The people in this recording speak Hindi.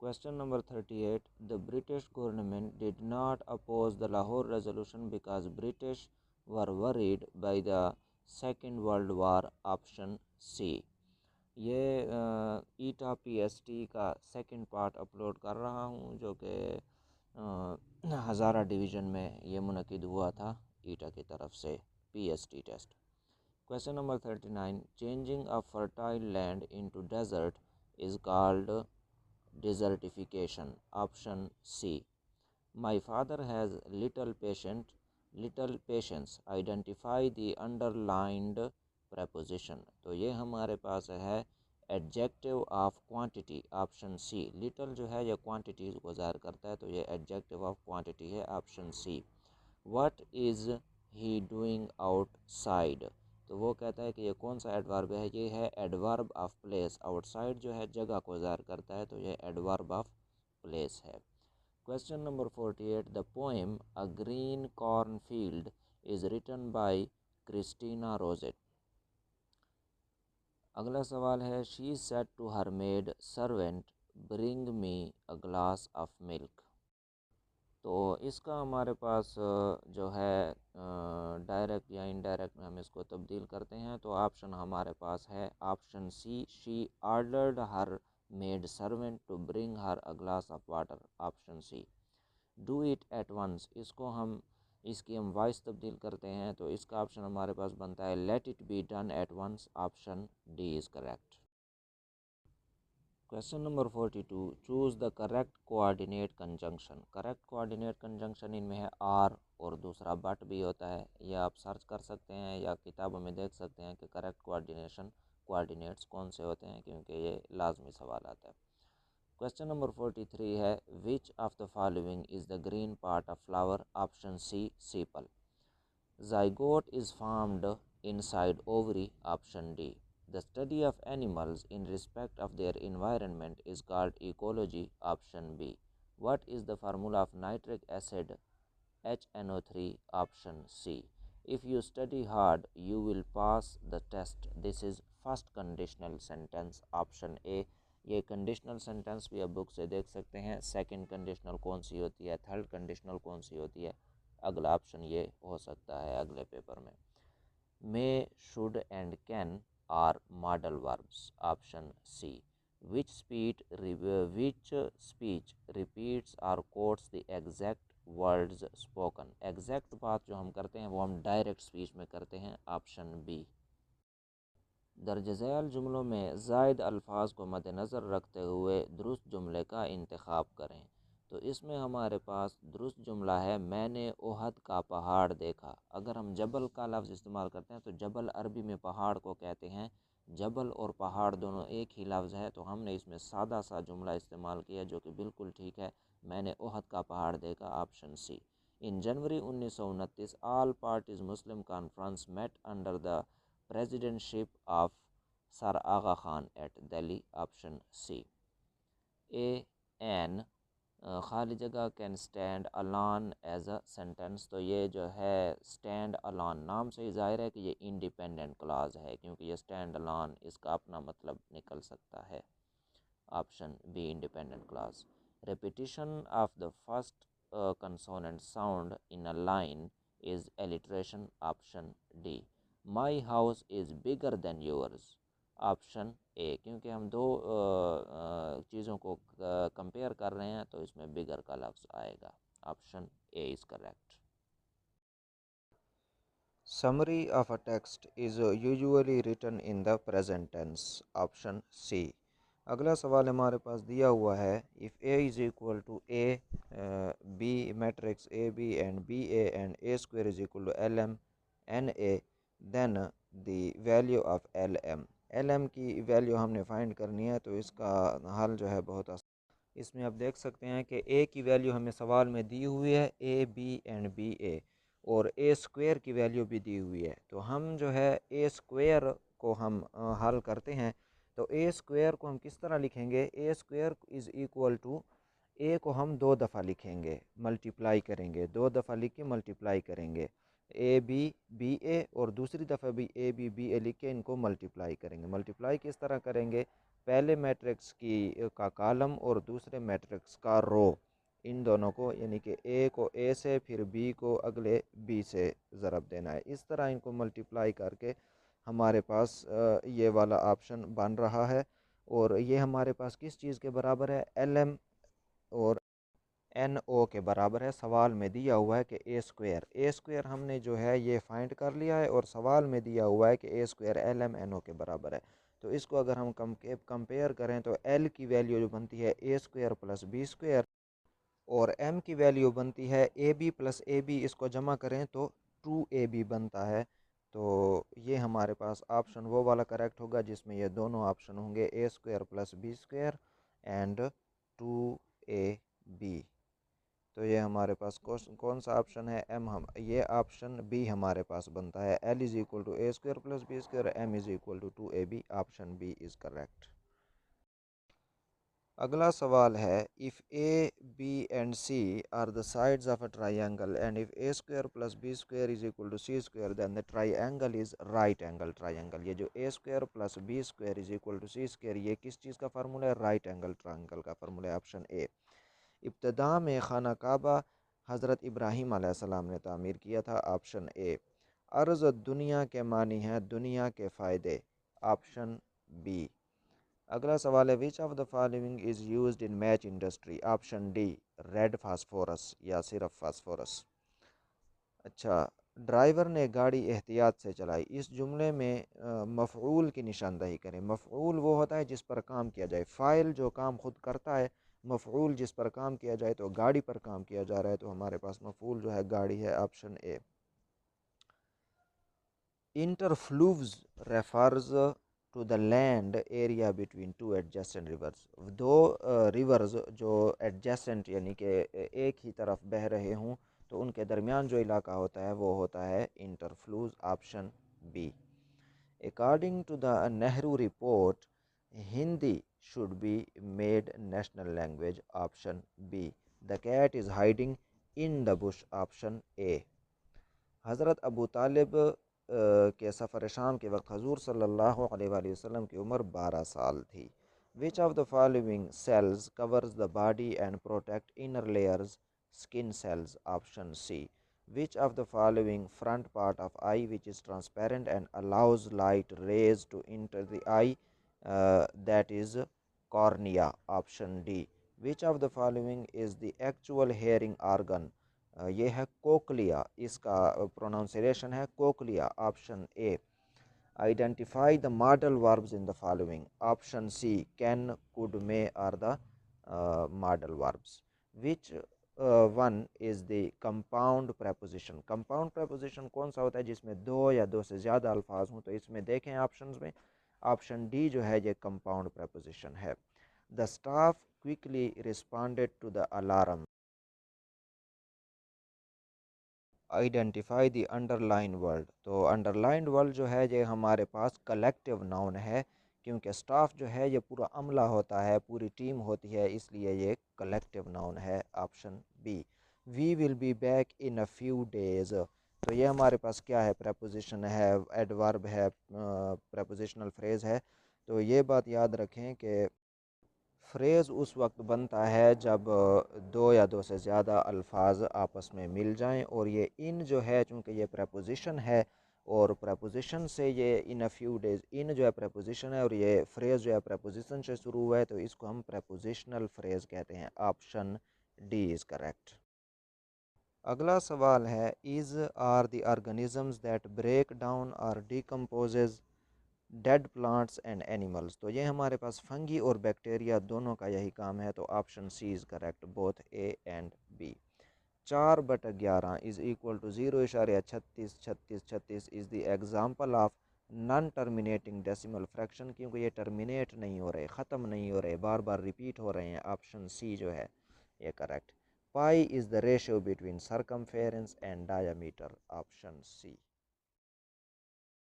Question number 38. The British government did not oppose the Lahore Resolution because British were worried by the Second World War. Option C. ये ईटा PST का सेकंड पार्ट अपलोड कर रहा हूँ जो कि हज़ारा डिवीज़न में ये मुनक़िद हुआ था ईटा की तरफ से PST test. Question number 39. Changing a fertile land into desert is called desertification. Option C. My father has little patience. Identify the underlined preposition. तो ये हमारे पास है adjective of quantity. Option C. Little जो है ये क्वांटिटी को ज़ाहिर करता है तो ये एडजेक्टिव ऑफ क्वांटिटी है। Option C. What is he doing outside, तो वो कहता है कि ये कौन सा एडवर्ब है, ये है एडवर्ब ऑफ प्लेस। आउटसाइड जो है जगह को ज़ाहिर करता है तो ये एडवर्ब ऑफ प्लेस है। Question number 48. The poem a green corn field is written by Christina Rossetti. अगला सवाल है she said to her maid servant bring me a glass of milk. तो इसका हमारे पास जो है डायरेक्ट या इनडायरेक्ट में हम इसको तब्दील करते हैं तो ऑप्शन हमारे पास है option C. She ordered her maid servant to bring her a glass of water. Option C. Do it at once, इसको हम इसकी हम वॉइस तब्दील करते हैं तो इसका ऑप्शन हमारे पास बनता है let it be done at once. Option D is correct. Question number 42. Choose the correct coordinate conjunction. Correct coordinate conjunction इनमें है आर और दूसरा बट भी होता है। ये आप सर्च कर सकते हैं या किताबों में देख सकते हैं कि करेक्ट कोऑर्डिनेट्स कौन से होते हैं, क्योंकि ये लाजमी सवाल आता है। क्वेश्चन नंबर 43 है which of the following is the green part of flower. Option C sepal. zygote is formed inside ovary. Option D. The study of animals in respect of their environment is called ecology. Option B. What is the formula of nitric acid HNO3? Option C. If you study hard, you will pass the test. This is first conditional sentence. Option A. ये कंडीशनल सेंटेंस भी आप बुक से देख सकते हैं। सेकंड कंडीशनल कौन सी होती है, थर्ड कंडीशनल कौन सी होती है, अगला ऑप्शन ये हो सकता है अगले पेपर में। May, should and can are modal verbs. Option C. Which speech repeats और quotes the exact words spoken. Exact बात जो हम करते हैं वो हम डायरेक्ट स्पीच में करते हैं। Option B. दर्ज झैल जुमलों में ज़ायद अल्फाज को मद्देनज़र रखते हुए दुरुस्त जुमले का इंतखाब करें। तो इसमें हमारे पास दुरुस्त जुमला है मैंने ओहद का पहाड़ देखा। अगर हम जबल का लफ्ज़ इस्तेमाल करते हैं तो जबल अरबी में पहाड़ को कहते हैं। जबल और पहाड़ दोनों एक ही लफ्ज़ है, तो हमने इसमें सादा सा जुमला इस्तेमाल किया जो कि बिल्कुल ठीक है। मैंने ओहद का पहाड़ देखा। Option C. In January 1929 all parties Muslim conference met under the presidentship of sir Aga Khan at Delhi. Option C. A an खाली जगह can stand alone as a sentence. तो ये जो है स्टैंड अलोन नाम से ही ज़ाहिर है कि ये इंडिपेंडेंट क्लाज है, क्योंकि ये स्टैंड अलोन इसका अपना मतलब निकल सकता है। Option be independent clause. Repetition of the first consonant sound in a line is alliteration. Option D. My house is bigger than yours. Option A, क्योंकि हम दो चीज़ों को कंपेयर कर रहे हैं तो इसमें बिगर का लफ्ज़ आएगा। Option A is correct. Summary of a text is usually written in the present tense. Option C. अगला सवाल हमारे पास दिया हुआ है if A is equal to A B matrix A B and B and A square is equal to L M N A then the value of L M. L M की वैल्यू हमने फाइंड करनी है, तो इसका हल जो है बहुत आसान। इसमें आप देख सकते हैं कि ए की वैल्यू हमें सवाल में दी हुई है ए बी एंड बी ए, और ए स्क्वायर की वैल्यू भी दी हुई है। तो हम जो है ए स्क्वायर को हम हल करते हैं तो ए स्क्वायर को हम किस तरह लिखेंगे, ए स्क्वायर इज़ इक्वल टू ए को हम दो दफ़ा लिखेंगे, मल्टीप्लाई करेंगे, दो दफ़ा लिख के मल्टीप्लाई करेंगे। ए बी बी ए और दूसरी दफ़ा भी ए बी बी ए लिख के इनको मल्टीप्लाई करेंगे। मल्टीप्लाई किस तरह करेंगे, पहले मैट्रिक्स की का कॉलम और दूसरे मैट्रिक्स का रो, इन दोनों को यानी कि ए को ए से फिर बी को अगले बी से ज़रब देना है। इस तरह इनको मल्टीप्लाई करके हमारे पास ये वाला ऑप्शन बन रहा है। और ये हमारे पास किस चीज़ के बराबर है, एल एम और एन ओ के बराबर है। सवाल में दिया हुआ है कि ए स्क्वेयर हमने जो है ये फाइंड कर लिया है और सवाल में दिया हुआ है कि A square L M N O के बराबर है। तो इसको अगर हम कंपेयर करें तो एल की वैल्यू जो बनती है A square plus B square और m की वैल्यू बनती है A B plus A B, इसको जमा करें तो 2ab बनता है। तो ये हमारे पास ऑप्शन वो वाला करेक्ट होगा जिसमें ये दोनों ऑप्शन होंगे A square plus B square and 2ab। तो ये हमारे पास कौन सा ऑप्शन है, एम, हम ये ऑप्शन बी हमारे पास बनता है। L is equal to A square plus B square, M is equal to 2ab, option B is correct. अगला सवाल है, if A B and C are the sides of a triangle and if A square plus B square is equal to C square then the triangle is right angle triangle. ये जो A square plus B square is equal to C square, ये किस चीज़ का फार्मूला है, राइट एंगल ट्राइंगल का फार्मूला है, ऑप्शन ए। इब्तदा में खाना काबा हज़रत इब्राहीम अलैहिस्सलाम ने तामीर किया था, ऑप्शन ए। अर्ज़ दुनिया के मानी है दुनिया के फ़ायदे, ऑप्शन बी। अगला सवाल है, which of the following is used in match industry, option D red phosphorus या सिर्फ फास्फोरस। अच्छा, ड्राइवर ने गाड़ी एहतियात से चलाई, इस जुमले में मफ़ऊल की निशानदही करें। मफ़ऊल वो होता है जिस पर काम किया जाए, फ़ाइल जो काम खुद करता है, मफ़ऊल जिस पर काम किया जाए, तो गाड़ी पर काम किया जा रहा है तो हमारे पास मफ़ऊल जो है गाड़ी है, option A. Interfluves refers to the land area between two adjacent rivers. दो रिवर्स जो एडजेसेंट यानी कि एक ही तरफ बह रहे हों तो उनके दरमियान जो इलाका होता है वो होता है interfluves, option B. According to the Nehru report Hindi should be made national language, option B. The cat is hiding in the bush, option A. Hazrat Abu तालिब के सफ़र शाम के वक्त हजूर सल्लल्लाहु अलैहि वसल्लम की उम्र 12 साल थी। Which of the following cells covers the body and protect inner layers, skin cells, option C. Which of the following front part of eye which is transparent and allows light rays to enter the eye, that is cornea, option D. Which of the following is the actual hearing organ, ये है कोकलिया, इसका प्रोनाउंसिएशन है cochlea, option A. Identify the modal verbs in the following, option C can, could, may are the modal verbs. Which one is the compound preposition, compound preposition कौन सा होता है जिसमें दो या दो से ज़्यादा अल्फाज हों, तो इसमें देखें ऑप्शंस में, ऑप्शन डी जो है ये कंपाउंड प्रपोजिशन है। The staff quickly responded to the alarm, identify the underline word, तो अंडरलाइंड वर्ड जो है ये हमारे पास कलेक्टिव नाउन है, क्योंकि स्टाफ जो है ये पूरा अमला होता है, पूरी टीम होती है, इसलिए ये कलेक्टिव नाउन है, option B. We will be back in a few days, तो ये हमारे पास क्या है, प्रपोजिशन है, एडवर्ब है, प्रपोजिशनल फ्रेज है। तो ये बात याद रखें कि फ्रेज़ उस वक्त बनता है जब दो या दो से ज़्यादा अल्फाज आपस में मिल जाएं, और ये इन जो है चूँकि ये प्रपोजिशन है और प्रपोजिशन से ये इन अ फ्यू डेज़, इन जो है प्रपोजिशन है और ये फ्रेज़ जो है प्रपोजिशन से शुरू हुआ है, तो इसको हम प्रपोजिशनल फ्रेज़ कहते हैं, ऑप्शन डी इज़ करेक्ट। अगला सवाल है, is are the organisms that break down और decomposes dead plants and animals, तो ये हमारे पास फंगी और बैक्टीरिया दोनों का यही काम है, तो option C is correct, both A and B. 4/11 is equal to 0.363636 is the example of non terminating decimal fraction, क्योंकि ये टर्मिनेट नहीं हो रहे, ख़त्म नहीं हो रहे, बार बार रिपीट हो रहे हैं, ऑप्शन सी जो है ये करेक्ट। Pi is the ratio between circumference and diameter, option C.